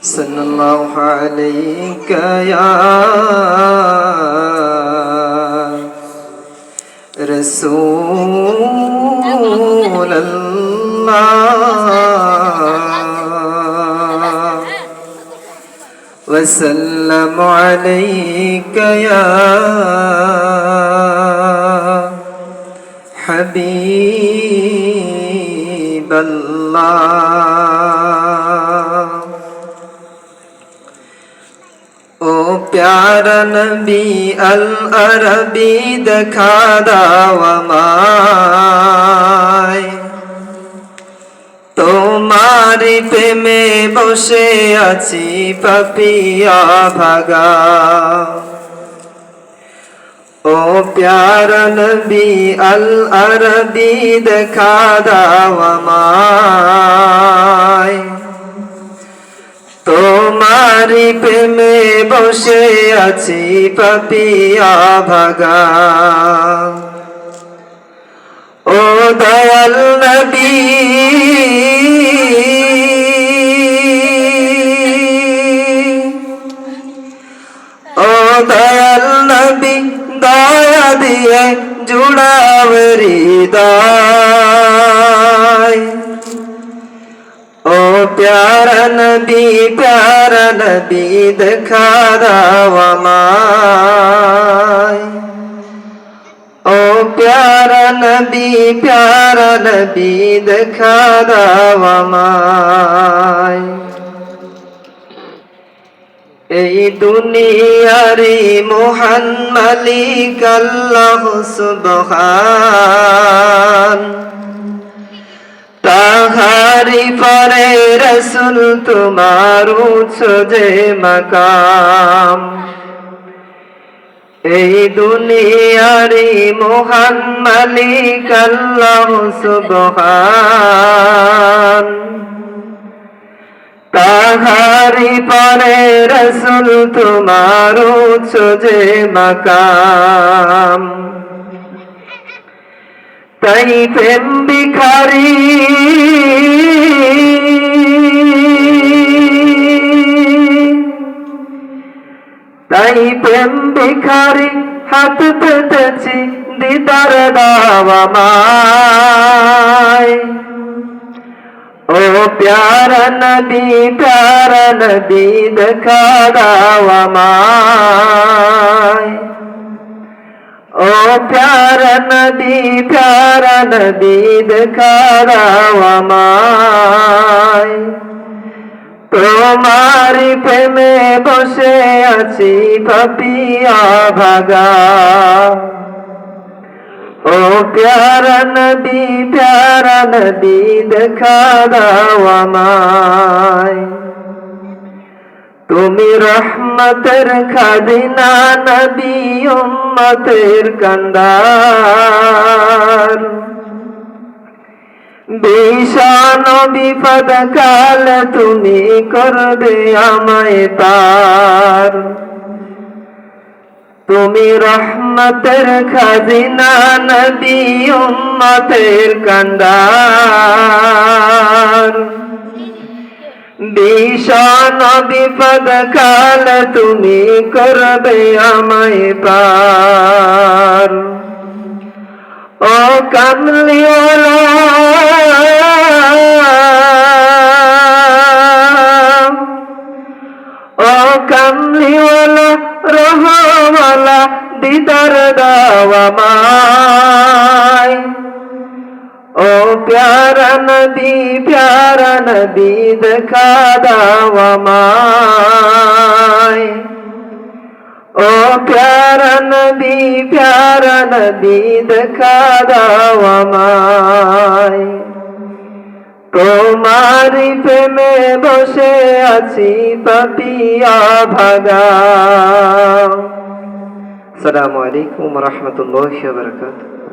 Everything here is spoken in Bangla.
صلى الله عليك يا رسول الله وسلم عليك يا حبيب الله ओ प्यारा नबी अल अरबी दिखा दाव আমায় তোমারি প্রেমে বসে আছি পাপিয়া ভাগা ओ प्यारा नबी अल अरबी दिखा दाव আমায় তোমারি প্রেমে বসে আছি পাপিয়া ভাগা ও দয়াল নবী ও দয়াল নবী দয়া দিয়ে জুড়াও হৃদয় ओ प्यारा नबी दिखा दाव আমায় ओ प्यारा नबी दिखा दाव আমায় এই দুনিয়ারি মহান মালিক আল্লাহ সুবহান তাহারি পরে রসুল তোমার যে মাকাম এই দুনিয়ারি মহান মালিক আল্লাহ সুবহান তাহারি পরে রসুল তোমার যে মাকাম তাই প্রেম ভিখারি হাত পেতেছি দিদার দাও আমায় ও প্যারা নবী দেখা দাও আমায় ओ प्यारा नबी दिखा दाव আমায় তোমারি প্রেমে বসে আছি পাপিয়া ভাগা ও প্যারা নবী দিখা দাও আমায় তুমি রহমতের খাদিনা নবী উম্মতের কান্দার বিষান বিপদ কাল তুমি করবে আমায় পার তুমি রহমতের খাদিনা নবী উম্মতের কান্দার বিষান বিপদ কাল তুমি করবে আমায় পার ও কামলিওয়ালা ও কামলিওয়ালা রহমালা দিদার দাও আমায় ओ प्यारा नबी दिखा दाव আমায় ओ प्यारा नबी दिखा दाव আমায় তোমারি প্রেমে বসে আছি পাপিয়া ভাগা আসসালামু আলাইকুম ওয়া রাহমাতুল্লাহি ওয়া বারাকাতুহু।